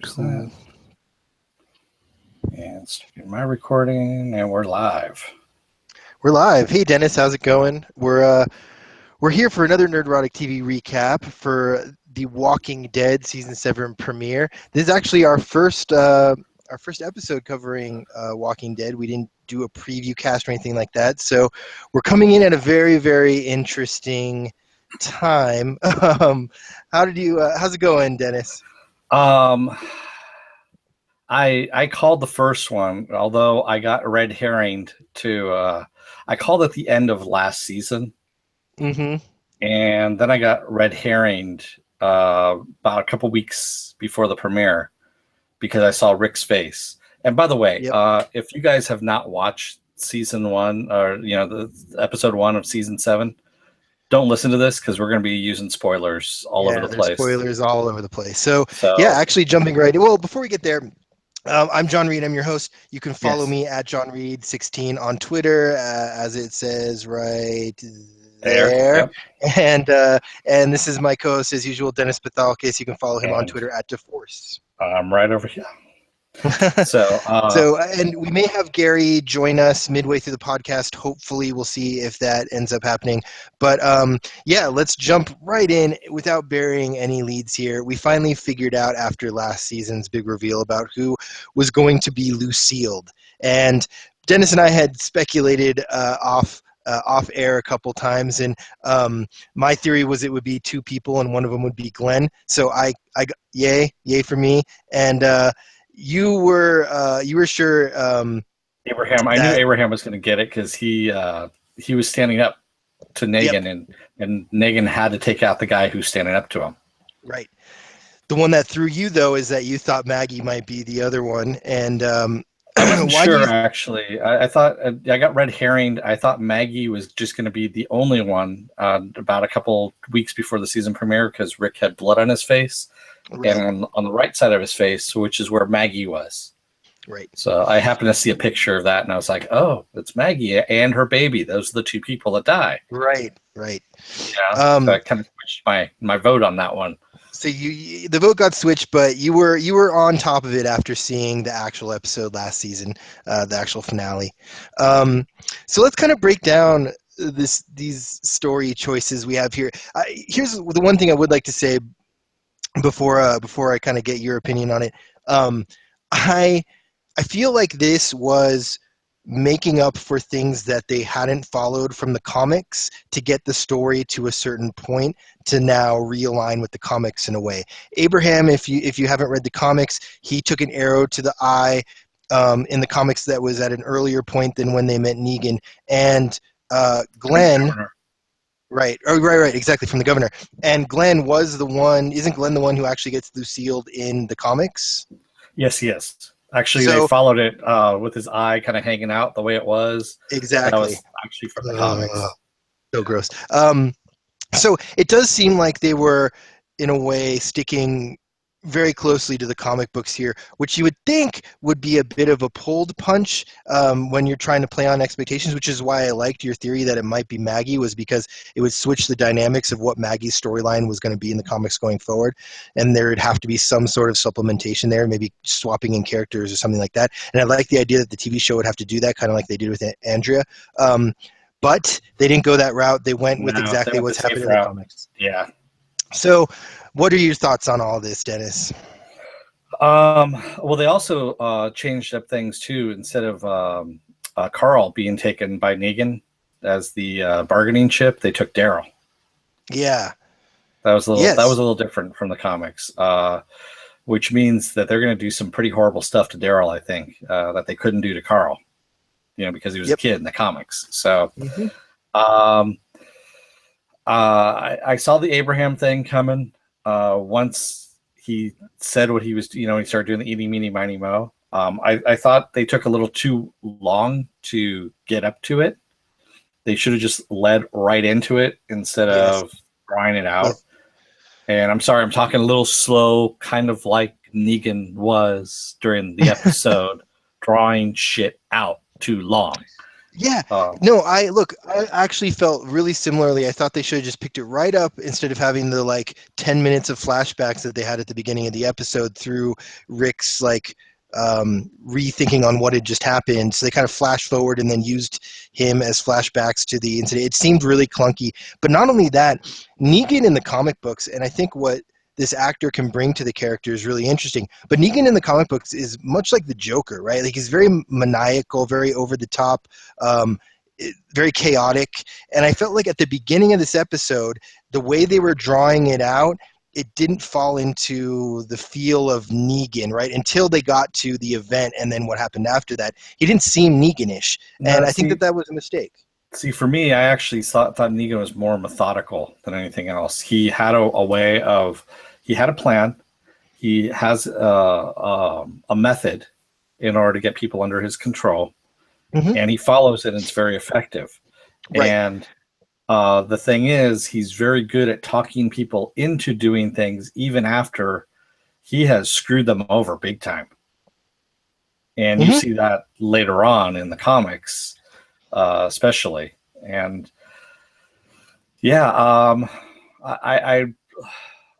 Cool. And starting my recording, and we're live. We're live. Hey, Dennis, how's it going? We're here for another Nerdrotic TV recap for The Walking Dead season 7 premiere. This is actually our first episode covering Walking Dead. We didn't do a preview cast or anything like that, so we're coming in at a very, very interesting time. How's it going, Dennis? I called the first one, although I got red herringed to. I called it the end of last season, Mm-hmm. and then I got red herringed about a couple weeks before the premiere because I saw Rick's face. And by the way, Yep. if you guys have not watched season 1 or the episode 1 of season 7, don't listen to this because we're going to be using spoilers all over the There's place. spoilers all over the place. So yeah, actually jumping right in. Well, before we get there, I'm John Reed. I'm your host. You can follow me at John Reed 16 on Twitter, as it says right there. Yep. And this is my co-host as usual, Dennis Pathalkis. You can follow him on Twitter at DeForce. I'm right over here. And we may have Gary join us midway through the podcast. Hopefully, we'll see if that ends up happening. But let's jump right in without burying any leads here. We finally figured out after last season's big reveal about who was going to be Lucille. And Dennis and I had speculated off air a couple times, and my theory was it would be two people, and one of them would be Glenn. So I yay for me, and you were sure Abraham. I knew Abraham was going to get it because he was standing up to Negan, and Negan had to take out the guy who's standing up to him. Right. The one that threw you though is that you thought Maggie might be the other one, and I wasn't sure actually. I thought I got red herringed. I thought Maggie was just going to be the only one about a couple weeks before the season premiere because Rick had blood on his face. Right. And on the right side of his face, which is where Maggie was. Right. So I happened to see a picture of that, and I was like, "Oh, it's Maggie and her baby. Those are the two people that die." Right. Yeah. So I kind of switched my vote on that one. So the vote got switched, but you were on top of it after seeing the actual episode last season, the actual finale. So let's kind of break down these story choices we have here. Here's the one thing I would like to say before I kind of get your opinion on it. I feel like this was making up for things that they hadn't followed from the comics to get the story to a certain point to now realign with the comics in a way. Abraham, if you haven't read the comics, he took an arrow to the eye in the comics that was at an earlier point than when they met Negan, and Glenn. Right, exactly, from the governor. And Glenn was the one, isn't Glenn the one who actually gets Lucille in the comics? Yes, he is. Actually, they followed it with his eye kind of hanging out the way it was. Exactly. That was actually from the comics. So gross. So it does seem like they were, in a way, sticking very closely to the comic books here, which you would think would be a bit of a pulled punch when you're trying to play on expectations, which is why I liked your theory that it might be Maggie, was because it would switch the dynamics of what Maggie's storyline was going to be in the comics going forward, and there would have to be some sort of supplementation there, maybe swapping in characters or something like that. And I like the idea that the TV show would have to do that, kind of like they did with Andrea. But they didn't go that route. They went with exactly what's happening in the comics. Yeah. So what are your thoughts on all this, Dennis? Well, they also changed up things too. Instead of Carl being taken by Negan as the bargaining chip, they took Daryl. Yeah, that was a little different from the comics, which means that they're going to do some pretty horrible stuff to Daryl. I think that they couldn't do to Carl, because he was a kid in the comics. So, I saw the Abraham thing coming. Once he said what he was, he started doing the eating, meeny, miny, mo. I thought they took a little too long to get up to it. They should have just led right into it instead of drawing it out. And I'm sorry, I'm talking a little slow, kind of like Negan was during the episode, drawing shit out too long. Yeah, Um, no, I actually felt really similarly. I thought they should have just picked it right up instead of having the like 10 minutes of flashbacks that they had at the beginning of the episode through Rick's like rethinking on what had just happened. So they kind of flash forward and then used him as flashbacks to the incident. It seemed really clunky. But not only that, Negan in the comic books, and I think what this actor can bring to the character is really interesting. But Negan in the comic books is much like the Joker, right? Like he's very maniacal, very over the top, um, very chaotic. And I felt like at the beginning of this episode, the way they were drawing it out, it didn't fall into the feel of Negan, right? Until they got to the event and then what happened after that. He didn't seem Neganish. no, And I think that that was a mistake. see, for me, I actually thought Negan was more methodical than anything else. He had a way of, he had a plan. He has a method in order to get people under his control, Hmm. and he follows it, and it's very effective. Right. And the thing is, he's very good at talking people into doing things, even after he has screwed them over big time. And you Hmm. see that later on in the comics, especially. And yeah, I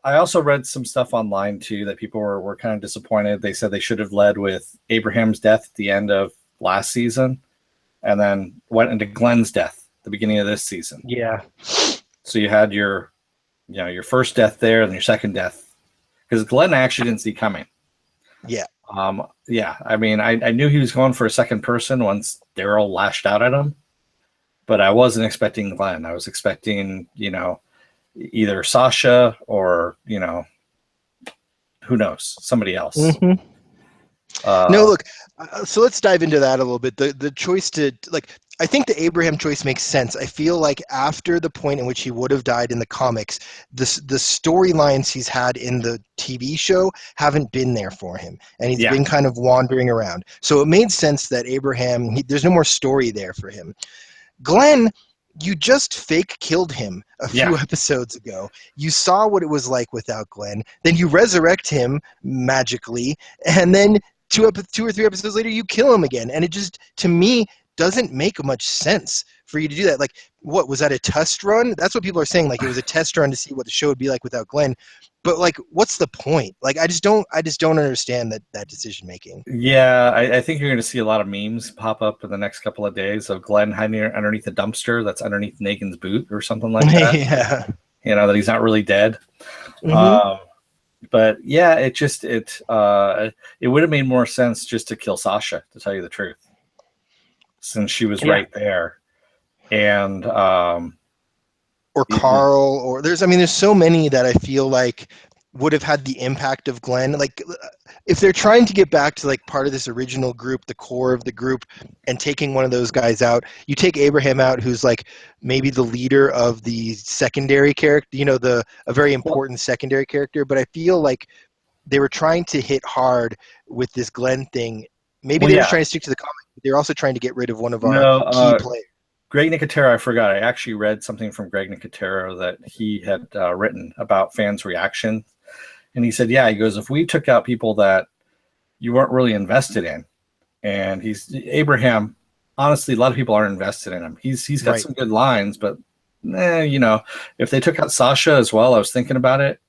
I also read some stuff online too that people were kind of disappointed. They said they should have led with Abraham's death at the end of last season, and then went into Glenn's death at the beginning of this season. Yeah. So you had your, you know, your first death there, and your second death, because Glenn actually didn't see coming. Yeah. Yeah, I mean, I knew he was going for a second person once Daryl lashed out at him, but I wasn't expecting Glenn. I was expecting, you know, either Sasha or, you know, who knows, somebody else. Hmm. No, Uh, look. So let's dive into that a little bit. The choice to like, I think the Abraham choice makes sense. I feel like after the point in which he would have died in the comics, the storylines he's had in the TV show haven't been there for him, and he's yeah, been kind of wandering around. So it made sense that there's no more story there for him. Glenn, you just fake killed him a yeah, few episodes ago. You saw what it was like without Glenn. Then you resurrect him magically, and then two or three episodes later, you kill him again. And it just, to me, doesn't make much sense for you to do that. Like, what was that, a test run? That's what people are saying. Like, it was a test run to see what the show would be like without Glenn. But like, what's the point? Like, I just don't understand that decision making. yeah. I think you're going to see a lot of memes pop up in the next couple of days of Glenn hiding underneath the dumpster that's underneath Negan's boot or something like that. Yeah. You know, that he's not really dead. Hmm. Um, but yeah, it would have made more sense just to kill Sasha, to tell you the truth, since she was Yeah. right there. And Or Carl, or there's so many that I feel like would have had the impact of Glenn. Like if they're trying to get back to like part of this original group, the core of the group, and taking one of those guys out, you take Abraham out, who's like maybe the leader of the secondary character, the a very well, important secondary character. But I feel like they were trying to hit hard with this Glenn thing. Maybe well, they were just yeah, trying to stick to the comic, but they're also trying to get rid of one of our no, key players. Greg Nicotero, I forgot. I actually read something from Greg Nicotero that he had written about fans' reaction. And he said, yeah, he goes, if we took out people that you weren't really invested in, and he's Abraham, honestly, a lot of people aren't invested in him. He's got Right. some good lines, but you know, if they took out Sasha as well, I was thinking about it,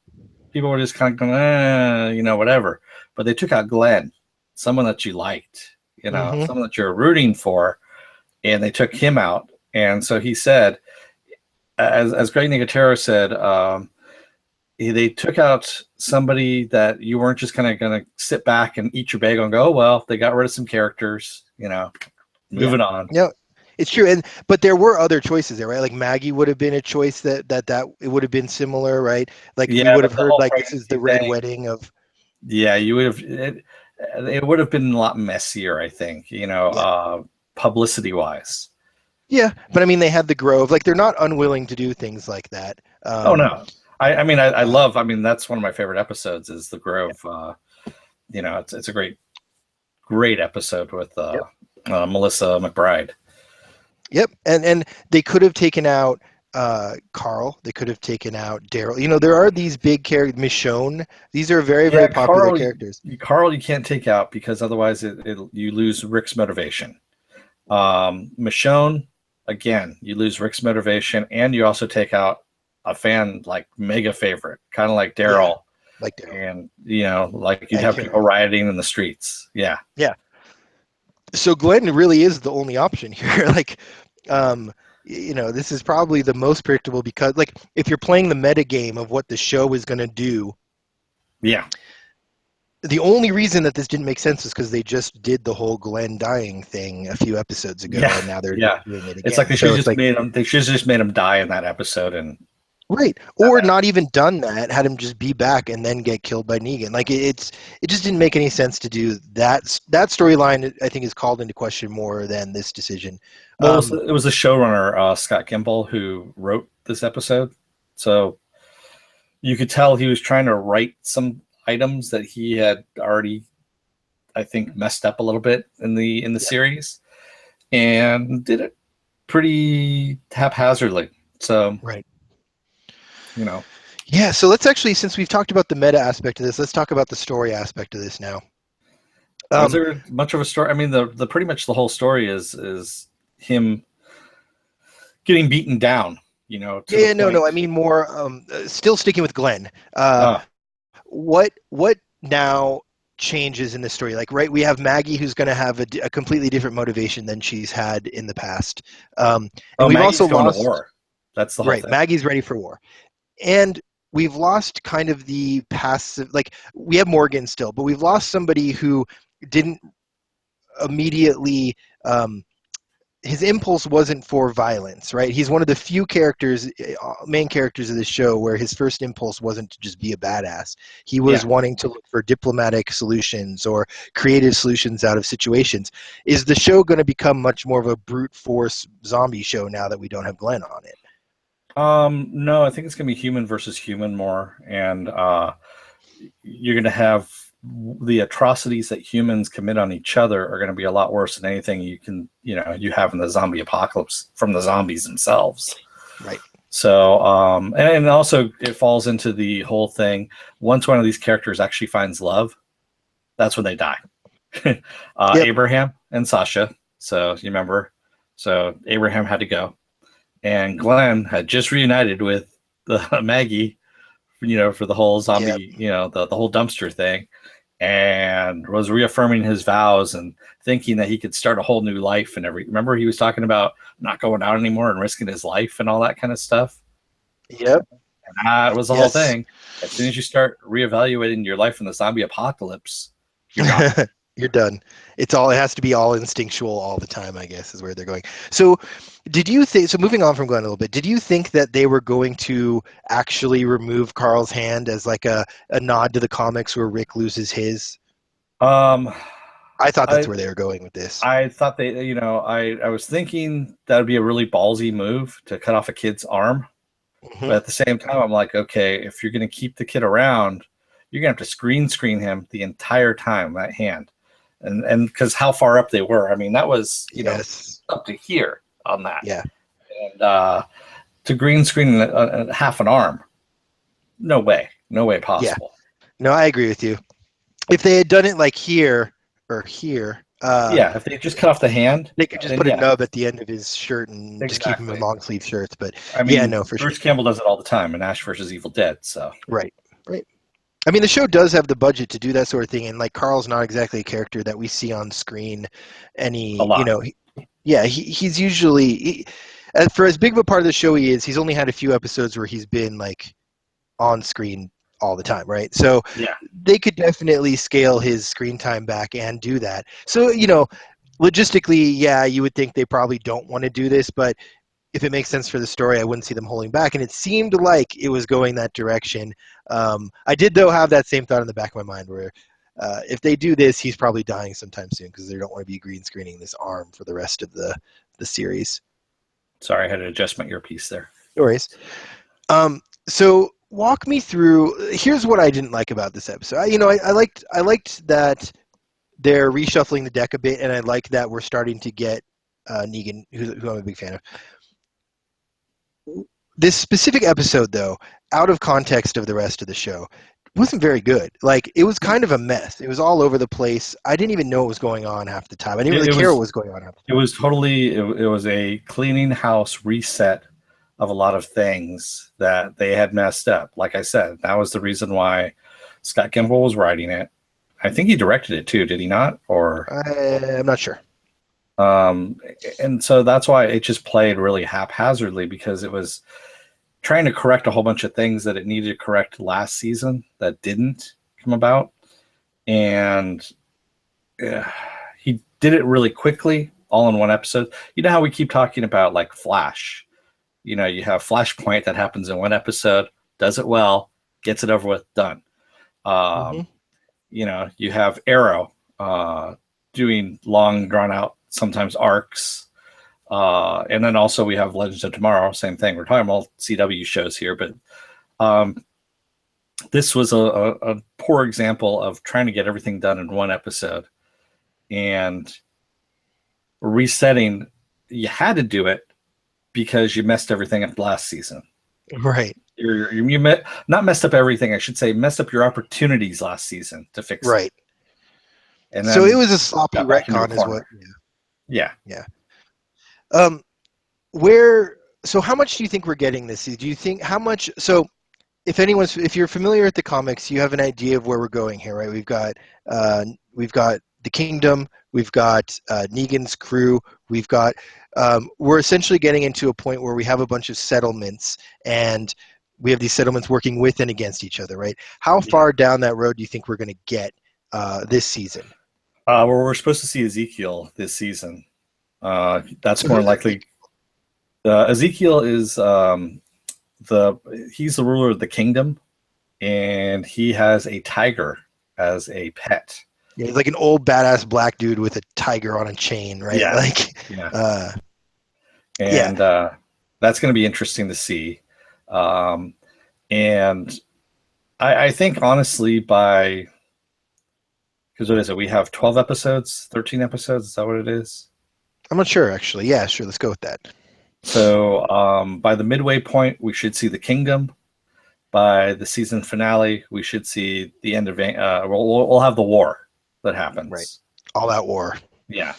people were just kind of going, you know, whatever. But they took out Glenn, someone that you liked, you know, Hmm. someone that you're rooting for, and they took him out. And so he said, as Greg Nicotero said, they took out somebody that you weren't just kind of going to sit back and eat your bagel and go, oh, well, they got rid of some characters, you know, Yeah. moving on. Yeah. It's true, but there were other choices there, right? Like Maggie would have been a choice that it would have been similar, right? Like we Yeah, would have but the heard whole like this is pregnancy the red thing, wedding of. yeah, you would have, it would have been a lot messier, I think, you know, Yeah. publicity wise. Yeah, but I mean they had the Grove. Like they're not unwilling to do things like that. Oh, no. I mean, I Uh, love, I mean, that's one of my favorite episodes is the Grove. You know, it's a great episode with yep. Melissa McBride. Yep. And they could have taken out Carl. They could have taken out Daryl. There are these big characters, Michonne. These are very, Yeah, very popular characters. Carl, you can't take out because otherwise you lose Rick's motivation. Michonne, again, you lose Rick's motivation, and you also take out a fan like mega favorite, kind of like Yeah, Daryl, like Daryl and like you'd and have people Karen. rioting in the streets. Yeah, Yeah. So Glenn really is the only option here. Like, um, this is probably the most predictable because, like, if you're playing the meta game of what the show is going to do, yeah, the only reason that this didn't make sense is because they just did the whole Glenn dying thing a few episodes ago, yeah, and now they're yeah. doing it It's like again. they should So have it's just like, made him. They should have just made him die in that episode, and right, or not even done that, had him just be back and then get killed by Negan. Like it just didn't make any sense to do that. That storyline, I think, is called into question more than this decision. well, Um, it was the showrunner Scott Gimple who wrote this episode, so you could tell he was trying to write some items that he had already, I think, messed up a little bit in the yeah, series, and did it pretty haphazardly. So right. you know, Yeah, so let's actually, since we've talked about the meta aspect of this, let's talk about the story aspect of this now. was Um, there much of a story? I mean, the pretty much the whole story is him getting beaten down. To the yeah, no, point. no, I mean more. Still sticking with Glenn. Uh, What now changes in the story? Like, right, we have Maggie who's going to have a completely different motivation than she's had in the past, and oh, we've also Maggie's going to lost. war. That's the whole Right, thing. Maggie's ready for war, and we've lost kind of the passive. Like, we have Morgan still, but we've lost somebody who didn't immediately. His impulse wasn't for violence, right? He's one of the few characters, main characters of the show, where his first impulse wasn't to just be a badass. He was Yeah. wanting to look for diplomatic solutions or creative solutions out of situations. Is the show going to become much more of a brute force zombie show now that we don't have Glenn on it? No, I think it's gonna be human versus human more, and you're gonna have the atrocities that humans commit on each other are going to be a lot worse than anything you have in the zombie apocalypse from the zombies themselves. Right. So and also it falls into the whole thing. Once one of these characters actually finds love, that's when they die. Yep. Abraham and Sasha. So you remember, so Abraham had to go, and Glenn had just reunited with the Maggie, for the whole Yep. zombie, the whole dumpster thing, and was reaffirming his vows and thinking that he could start a whole new life and remember he was talking about not going out anymore and risking his life and all that kind of stuff. Yep. And that was the whole Yes. thing. As soon as you start reevaluating your life in the zombie apocalypse, you're done. You're done. It has to be all instinctual all the time, I guess, is where they're going. So did you think, so moving on from Glenn a little bit, did you think that they were going to actually remove Carl's hand as like a nod to the comics where Rick loses his? um I thought that's i where they were going with this. I thought I was thinking that would be a really ballsy move to cut off a kid's arm. Hmm. But at the same time, I'm like, okay, if you're going to keep the kid around, you're going to have to screen him the entire time, that hand. And because how far up they were. I mean, that was, Yes. up to here on that. Yeah. And to green screen half an arm, no way. No way Yeah. possible. No, I agree with you. If they had done it like here or here, Yeah, if they just cut off the hand, they could just then put a yeah, nub at the end of his shirt and just keep him in exactly. long sleeve shirts. But I yeah, mean, no, for sure. Bruce Campbell does it all the time in Ash versus Evil Dead. So Right. Right. I mean, the show does have the budget to do that sort of thing, and like Carl's not exactly a character that we see on screen. a lot. Yeah, he's usually for as big of a part of the show he is. He's only had a few episodes where he's been like on screen all the time, right? So Yeah. they could definitely scale his screen time back and do that. So logistically, yeah, you would think they probably don't want to do this, but if it makes sense for the story, I wouldn't see them holding back. And it seemed like it was going that direction. I did, though, have that same thought in the back of my mind where if they do this, he's probably dying sometime soon because they don't want to be green screening this arm for the rest of the series. Sorry, I had to adjust my earpiece there. No worries. So walk me through. Here's what I didn't like about this episode. I liked that they're reshuffling the deck a bit, and I like that we're starting to get Negan, who I'm a big fan of. This specific episode, though, out of context of the rest of the show, wasn't very good. Like, it was kind of a mess. It was all over the place. I didn't even know what was going on half the time. I didn't It, really it care what was was going on half the it was totally it was a cleaning house reset of a lot of things that they had messed up. Like I said, that was the reason why Scott Gimple was writing it. I think he directed it too, did he not? Or time. I'm not sure. um, and so that's why it just played really haphazardly because it was trying to correct a whole bunch of things that it needed to correct last season that didn't come about, and he did it really quickly, all in one episode. You know how we keep talking about like Flash. You know, you have Flashpoint that happens in one episode, does it well, gets it over with, done. Hmm. Um, you know, you have Arrow doing long, drawn out, sometimes arcs. And then also we have Legends of Tomorrow, same thing. We're talking about CW shows here, but um, this was a poor example of trying to get everything done in one episode and resetting. You had to do it because you messed everything up last season. Right. Not messed up everything. I should say messed up your opportunities last season to fix it, Right. and So it then was a sloppy got back into a retcon, is what. corner. Yeah. Yeah. Um, where? So how much do you think we're getting this season? Do you think how much? So if you're familiar with the comics, you have an idea of where we're going here, right? We've got the Kingdom, we've got Negan's crew, we've got we're essentially getting into a point where we have a bunch of settlements, and we have these settlements working with and against each other, right? How Yeah. far down that road do you think we're going to get this season? Where we're supposed to see Ezekiel this season. That's So more who's likely. Ezekiel is the he's the ruler of the kingdom, and he has a tiger as a pet. Yeah, he's like an old badass black dude with a tiger on a chain, right? Yeah, Like, yeah, uh, yeah, and that's going to be interesting to see. Um, and I think honestly, by because what is it? We have 12 episodes, 13 episodes. Is that what it is? I'm not sure actually. Yeah, sure. Let's go with that. So by the midway point, we should see the kingdom. By the season finale, we should see the end of. We'll have the war that Right. happens. All out war. Yeah,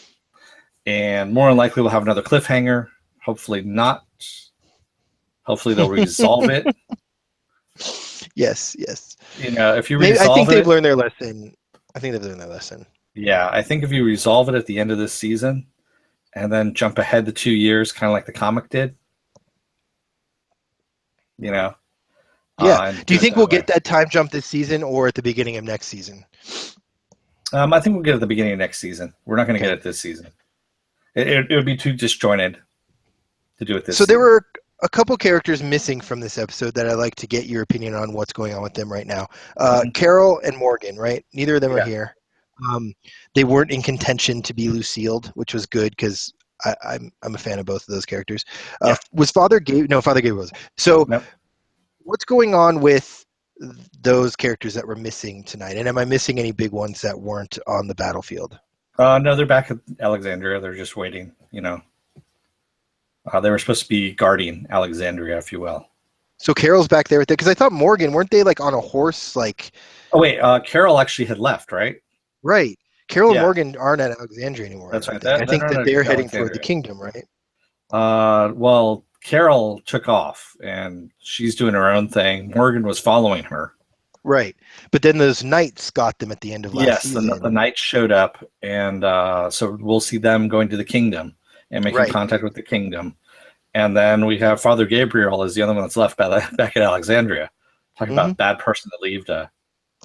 and more than likely, we'll have another cliffhanger. Hopefully not. Hopefully they'll resolve it. Yes, yes. You know, if you Maybe I think resolve they've it, learned their lesson. I think they've learned their lesson. yeah, I think if you resolve it at the end of this season and then jump ahead to 2 years, kind of like the comic did, you know, Yeah. and Do do you it think that we'll way. get that time jump this season or at the beginning of next season? I think we'll get it at the beginning of next season. We're not going to get Okay. it this season. It would be too disjointed to do it this So there season. were a couple characters missing from this episode that I'd like to get your opinion on what's going on with them right now. Mhm. Carol and Morgan, right? Neither of them are Yeah, here. Um, they weren't in contention to be Lucille, which was good because I'm a fan of both of those characters. yeah. Was Father Gabe? No, Father Gabe was. So Nope. what's going on with those characters that were missing tonight? And am I missing any big ones that weren't on the battlefield? No, they're back at Alexandria. They're just waiting. You know, they were supposed to be guarding Alexandria, if you will. So Carol's back there with it because I thought Morgan weren't they like on a horse? Like, Oh wait, Carol actually had left, right? right? Carol and Yeah, Morgan aren't at Alexandria anymore. I that's don't right. think. I They're think not that they're at heading toward the Alexandria. kingdom, right? Well, Carol took off, and she's doing her own thing. Morgan was following her. Right. But then those knights got them at the end of last Yes, the season. knights showed up, and so we'll see them going to the kingdom and making Right. contact with the kingdom. And then we have Father Gabriel as the other one that's left back at Alexandria. Talk Hmm. about bad person to leave to.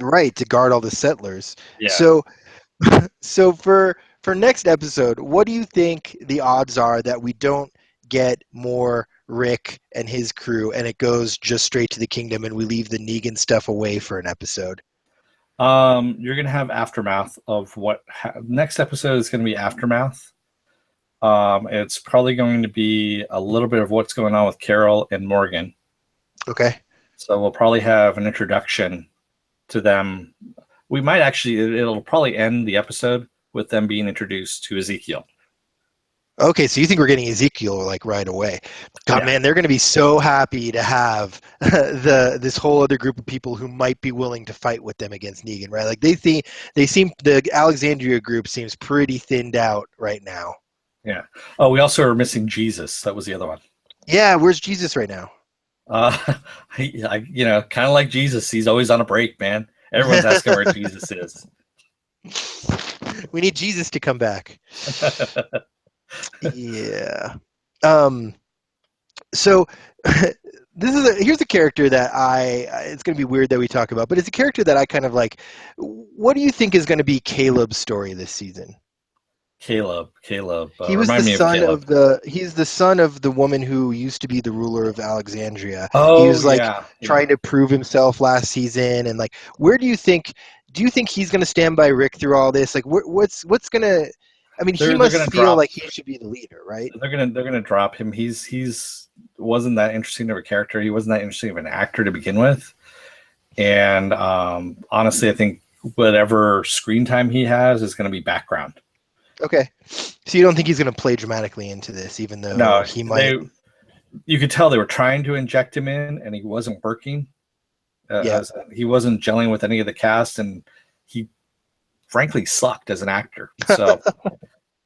Right, to guard all the settlers. Yeah. So so for next episode, what do you think the odds are that we don't get more Rick and his crew and it goes just straight to the kingdom and we leave the Negan stuff away for an episode? You're gonna have aftermath of what next episode is gonna be aftermath. It's probably going to be a little bit of what's going on with Carol and Morgan. Okay. So we'll probably have an introduction to them. We might actually, it'll probably end the episode with them being introduced to Ezekiel. Okay, so you think we're getting Ezekiel like right away? God, Yeah, man, they're going to be so happy to have this whole other group of people who might be willing to fight with them against Negan, right? Like they seem the Alexandria group seems pretty thinned out right now. yeah. Oh, we also are missing Jesus. That was the other one. Yeah, where's Jesus right now? Uh, kind of like Jesus. He's always on a break, man. Everyone's asking where Jesus is. We need Jesus to come back. Yeah. Um. So here's a character that it's going to be weird that we talk about, but it's a character that I kind of like. What do you think is going to be Caleb's story this season? Caleb. He was the Remind me of son Caleb. of he's the son of the woman who used to be the ruler of Alexandria. He Oh was like yeah, yeah. trying to prove himself last season, and like, where do you think he's going to stand by Rick through all this? Like, what's going to, I mean, he They're gonna must feel drop. like he should be the leader, right? They're gonna drop him. He's wasn't that interesting of a character. He wasn't that interesting of an actor to begin with. And honestly, I think whatever screen time he has is going to be background. Okay. So you don't think he's going to play dramatically into this, even though No, he might? they you could tell they were trying to inject him in, and he wasn't working. Yeah. As he wasn't gelling with any of the cast, and he frankly sucked as an actor. So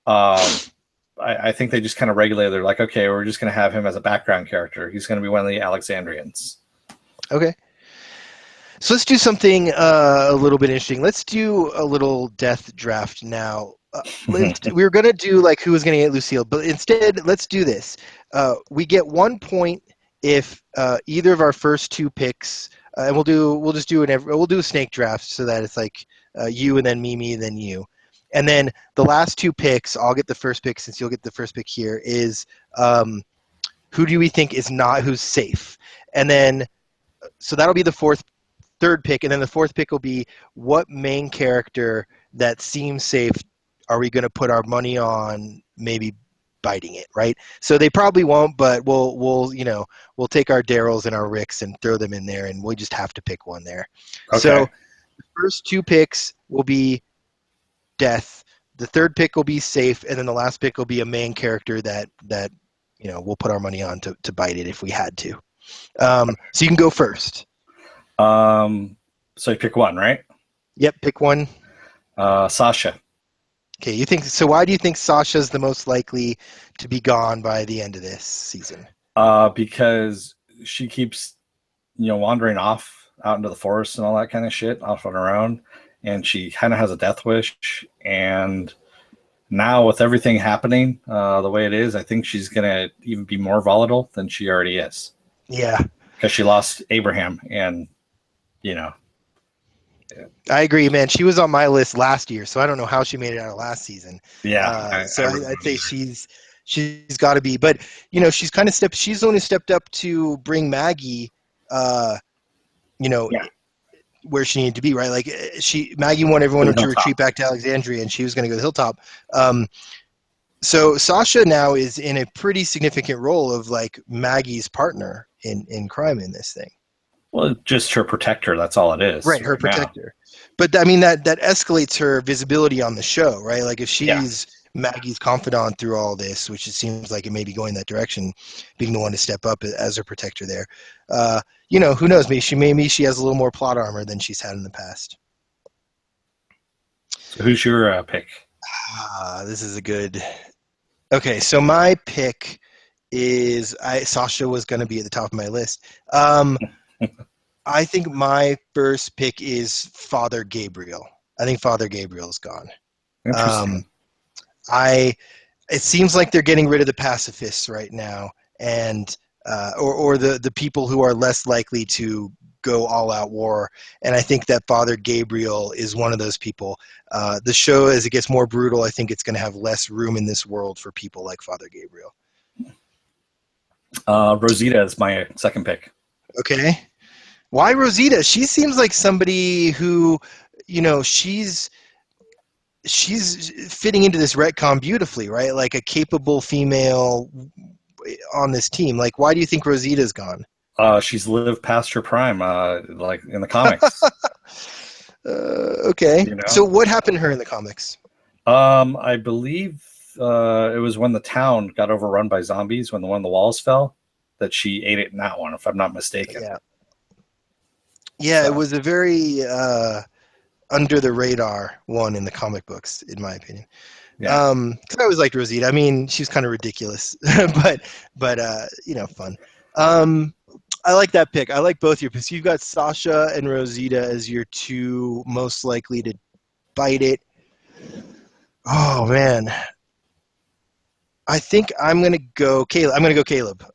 I think they just kind of regulated. They're like, okay, we're just going to have him as a background character. He's going to be one of the Alexandrians. Okay. So let's do something a little bit interesting. Let's do a little death draft now. We were going to do like who was going to get Lucille, but instead, let's do this. We get 1 point if either of our first two picks, and we'll do a snake draft so that it's like you and then me, then you, and then the last two picks. I'll get the first pick since you'll get the first pick here. Is who do we think is not who's safe, and then so that'll be the third pick, and then the fourth pick will be what main character that seems safe are we going to put our money on maybe biting it, right? So they probably won't, but we'll take our Daryls and our Ricks and throw them in there, and we'll just have to pick one there. Okay. So the first two picks will be death. The third pick will be safe, and then the last pick will be a main character that we'll put our money on to bite it if we had to. So you can go first. So you pick one, right? Yep, pick one. Sasha. Okay, you think so? Why do you think Sasha's the most likely to be gone by the end of this season? Because she keeps, wandering off out into the forest and all that kind of shit off on her own, and she kind of has a death wish. And now with everything happening the way it is, I think she's gonna even be more volatile than she already is. Yeah, Because she lost Abraham, and you know, I agree, man. She was on my list last year, so I don't know how she made it out of last season. yeah, So I really I'd don't say either. she's got to be, but she's kind of stepped. She's only stepped up to bring Maggie, uh, you know, Yeah, where she needed to be, right? Like Maggie wanted to everyone the to hilltop. retreat back to Alexandria, and she was going to go to the hilltop. So Sasha now is in a pretty significant role of like Maggie's partner in crime in this thing. Well, just her protector. That's all it is Right, her right now. protector. But I mean that escalates her visibility on the show, right? Like if Yeah. she's Maggie's confidant through all this, which it seems like it may be going that direction, being the one to step up as her protector there. Who knows? Maybe she has a little more plot armor than she's had in the past. So who's your pick? This is a good. Okay, so my pick is Sasha was going to be at the top of my list. I think my first pick is Father Gabriel. I think Father Gabriel is gone. Interesting. Um, it seems like they're getting rid of the pacifists right now, and or the people who are less likely to go all out war. And I think that Father Gabriel is one of those people. The show, as it gets more brutal, I think it's going to have less room in this world for people like Father Gabriel. Rosita is my second pick. Okay. Why Rosita? She seems like somebody who, she's fitting into this retcon beautifully, right? Like a capable female on this team. Like, why do you think Rosita's gone? She's lived past her prime, like in the comics. Okay. You So know, what happened to her in the comics? I believe it was when the town got overrun by zombies when one of the walls fell that she ate it in that one, if I'm not mistaken. Yeah, So, it was a very under the radar one in the comic books, in my opinion. yeah. 'Cause I always liked Rosita. I mean, she was kind of ridiculous, but fun. I like that pick. I like both your picks. You've got Sasha and Rosita as your two most likely to bite it. Oh man, I think I'm gonna go Caleb.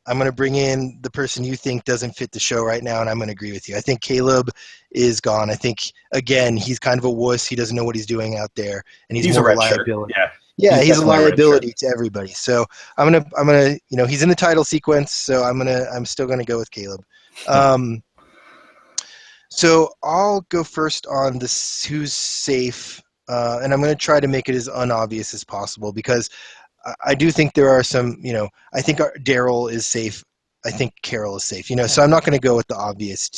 I'm gonna bring in the person you think doesn't fit the show right now, and I'm gonna agree with you. I think Caleb is gone. I think again he's kind of a wuss. He doesn't know what he's doing out there, and he's He's a more of a red shirt. liability. Yeah. Yeah, he's a Definitely a red shirt. liability to everybody. So I'm gonna he's in the title sequence. So I'm still gonna go with Caleb. So I'll go first on this who's safe, and I'm gonna try to make it as unobvious as possible because I do think there are some, I think Daryl is safe. I think Carol is safe. So I'm not going to go with the obvious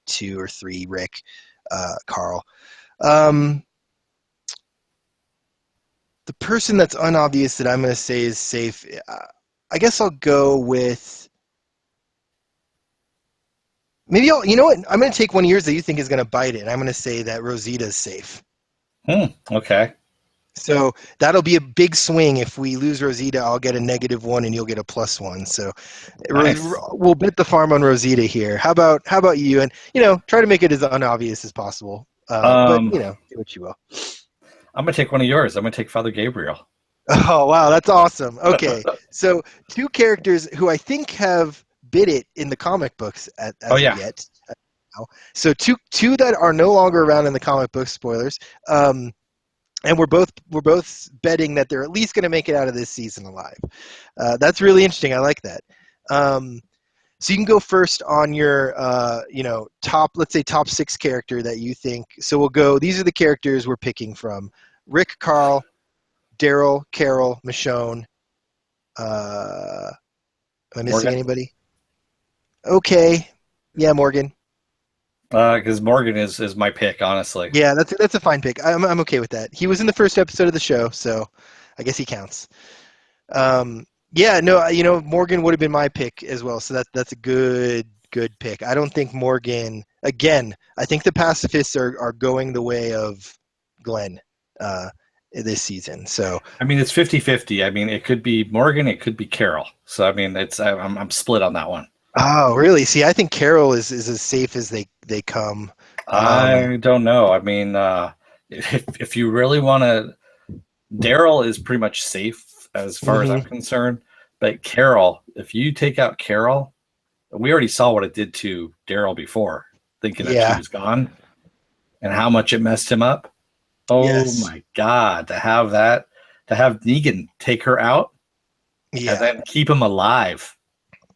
two or three, Rick, Carl. The person that's unobvious that I'm going to say is safe, I guess I'll go with. Maybe you know what? I'm going to take one of yours that you think is going to bite it, and I'm going to say that Rosita's safe. Okay. So that'll be a big swing. If we lose Rosita, I'll get a -1 and you'll get a +1. So Nice. we'll bet the farm on Rosita here. How about you? And try to make it as unobvious as possible. But do what you will. I'm gonna take one of yours. I'm gonna take Father Gabriel. Oh wow, that's awesome. Okay, so two characters who I think have bit it in the comic books as of yet. So two that are no longer around in the comic books. Spoilers. And we're both betting that they're at least going to make it out of this season alive. That's really interesting. I like that. So you can go first on your let's say top 6 character that you think. So we'll go. These are the characters we're picking from: Rick, Carl, Daryl, Carol, Michonne. Am I missing Morgan? anybody? Okay, yeah, Morgan. Because Morgan is my pick, honestly. Yeah, that's a fine pick. I'm okay with that. He was in the first episode of the show, so I guess he counts. Yeah, no, Morgan would have been my pick as well. So that's a good pick. I don't think Morgan. Again, I think the pacifists are going the way of Glenn this season. So I mean, it's 50-50. I mean, it could be Morgan, it could be Carol. So I mean, I'm split on that one. oh, really? See, I think Carol is as safe as they come. I don't know. I mean, if you really want to, Daryl is pretty much safe as far as I'm concerned. But Carol, if you take out Carol, we already saw what it did to Daryl before, thinking that she was gone and how much it messed him up. Oh my God, to have Negan take her out and then keep him alive.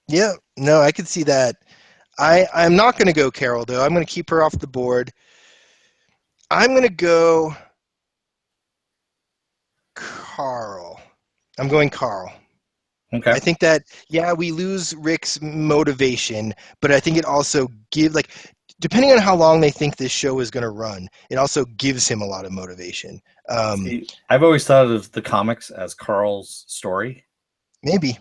Yeah, no, I could see that. I'm not going to go Carol, though. I'm going to keep her off the board. I'm going to go Carl. I'm going Carl. Okay. I think that, we lose Rick's motivation, but I think it also depending on how long they think this show is going to run, it also gives him a lot of motivation. See, I've always thought of the comics as Carl's story. Maybe.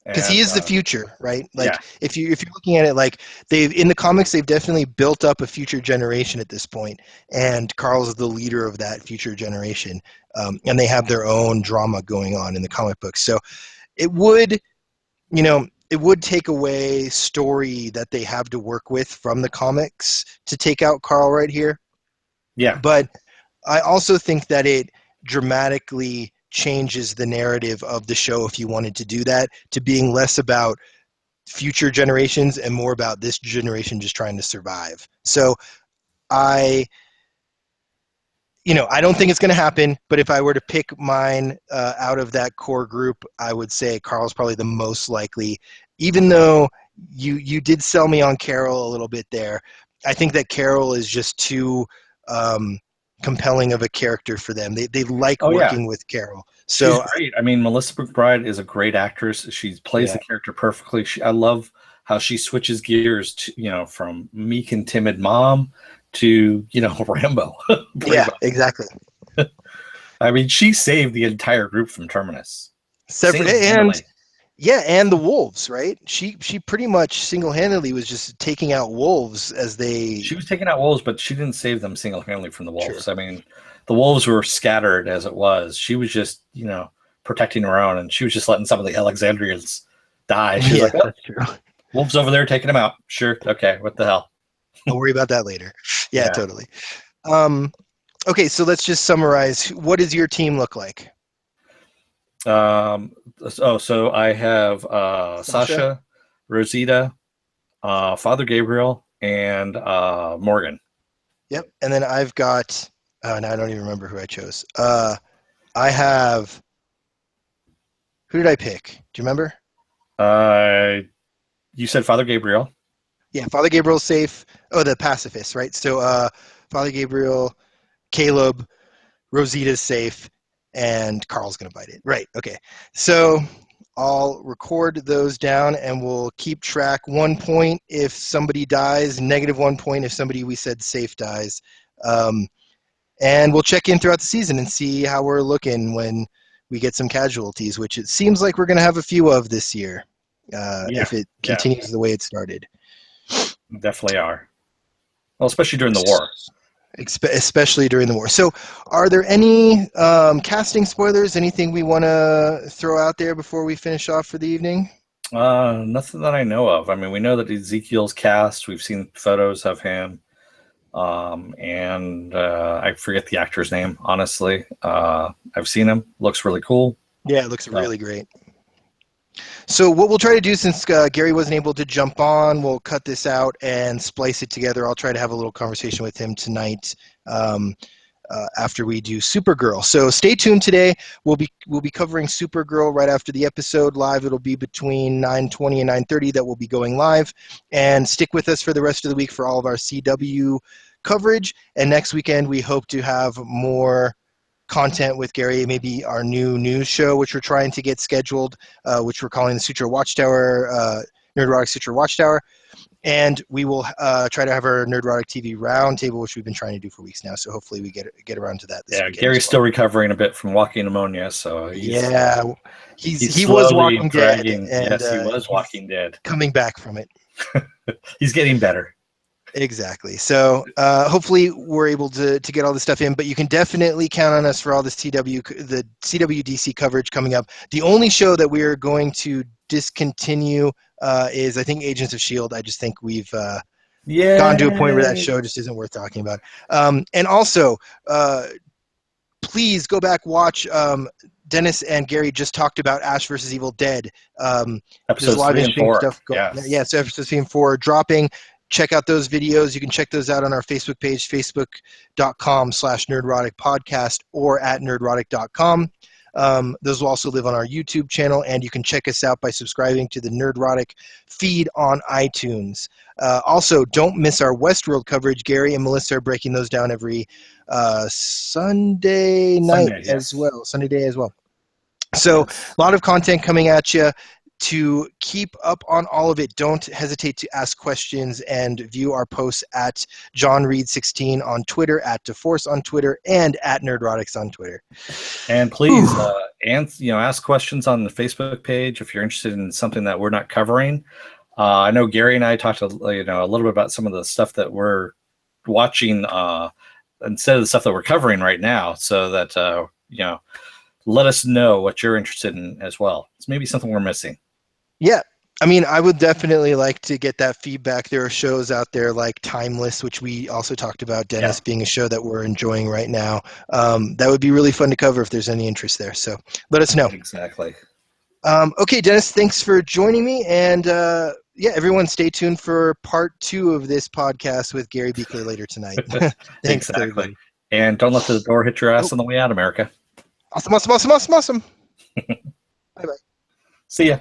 Because he is the future, right? Like if you're looking at it, like in the comics they've definitely built up a future generation at this point, and Carl's the leader of that future generation, and they have their own drama going on in the comic books. So it would take away story that they have to work with from the comics to take out Carl right here. Yeah. But I also think that it dramatically changes the narrative of the show if you wanted to do that, to being less about future generations and more about this generation just trying to survive. So I don't think it's going to happen, but if I were to pick mine out of that core group, I would say Carl's probably the most likely, even though you did sell me on Carol a little bit there. I think that Carol is just too compelling of a character for them. They like working with Carol. So she's great. I mean, Melissa McBride is a great actress. She plays the character perfectly. I love how she switches gears to, from meek and timid mom to, Rambo. Yeah, exactly. I mean, she saved the entire group from Terminus. Separate and Single-handedly. yeah, and the wolves, right? She pretty much single-handedly was just taking out wolves as they. She was taking out wolves, but she didn't save them single-handedly from the True. wolves. I mean, the wolves were scattered as it was. She was just, protecting her own, and she was just letting some of the Alexandrians die. She was Yeah, like, oh, that's true. wolves over there taking them out. Sure. Okay. What the hell? I'll worry about that later. Yeah, Yeah. totally. Okay, so let's just summarize. What does your team look like? So I have Sasha, Rosita, Father Gabriel, and Morgan. Yep. And then I've got. Oh, now I don't even remember who I chose. I have. Who did I pick? Do you remember? You said Father Gabriel. Yeah, Father Gabriel's safe. Oh, the pacifist, right? So, Father Gabriel, Caleb, Rosita's safe, and Carl's gonna bite it. Right. Okay. So I'll record those down, and we'll keep track. 1 point if somebody dies, -1 point if somebody we said safe dies. And we'll check in throughout the season and see how we're looking when we get some casualties, which it seems like we're going to have a few of this year if it continues the way it started. Definitely are. Well, especially during the war. Especially during the war. So, are there any casting spoilers? Anything we want to throw out there before we finish off for the evening? Nothing that I know of. I mean, we know that Ezekiel's cast. We've seen photos of him. And I forget the actor's name, honestly. I've seen him. Looks really cool. Yeah, it looks really great. So what we'll try to do, since Gary wasn't able to jump on, we'll cut this out and splice it together. I'll try to have a little conversation with him tonight after we do Supergirl. So stay tuned today. We'll be covering Supergirl right after the episode live. It'll be between 9:20 and 9:30 that we'll be going live. And stick with us for the rest of the week for all of our CW coverage. And next weekend, we hope to have more content with Gary, maybe our new news show, which we're trying to get scheduled, which we're calling the Suture Watchtower, Nerdrotic Suture Watchtower. And we will try to have our Nerdrotic TV roundtable, which we've been trying to do for weeks now. So hopefully we get around to that this weekend. Gary's still recovering a bit from walking pneumonia, so he was Walking dragging, Dead. And, yes, he was Walking Dead. Coming back from it. He's getting better. Exactly. So hopefully we're able to get all this stuff in, but you can definitely count on us for all the CWDC coverage coming up. The only show that we are going to discontinue is, I think, Agents of S.H.I.E.L.D. I just think we've gotten to a point where that show just isn't worth talking about. And also, please go back, watch. Dennis and Gary just talked about Ash versus Evil Dead. Episodes 3 and 4. Stuff yeah, so episodes 3 and 4 dropping. Check out those videos. You can check those out on our Facebook page, facebook.com/Nerdrotic podcast or at nerdrotic.com. Those will also live on our YouTube channel, and you can check us out by subscribing to the Nerdrotic feed on iTunes. Also, don't miss our Westworld coverage. Gary and Melissa are breaking those down every Sunday night as well. Sunday day as well. So a lot of content coming at you. To keep up on all of it, don't hesitate to ask questions and view our posts at JohnReed16 on Twitter, at DeForce on Twitter, and at Nerdrotics on Twitter. And please ask questions on the Facebook page if you're interested in something that we're not covering. I know Gary and I talked a little bit about some of the stuff that we're watching instead of the stuff that we're covering right now, so that let us know what you're interested in as well. It's maybe something we're missing. Yeah. I mean, I would definitely like to get that feedback. There are shows out there like Timeless, which we also talked about, Dennis, being a show that we're enjoying right now. That would be really fun to cover if there's any interest there. So let us know. Exactly. Okay, Dennis, thanks for joining me. And everyone stay tuned for part 2 of this podcast with Gary Beekler later tonight. Thanks, exactly. everybody. And don't let the door hit your ass on the way out, America. Awesome. Bye-bye. See ya.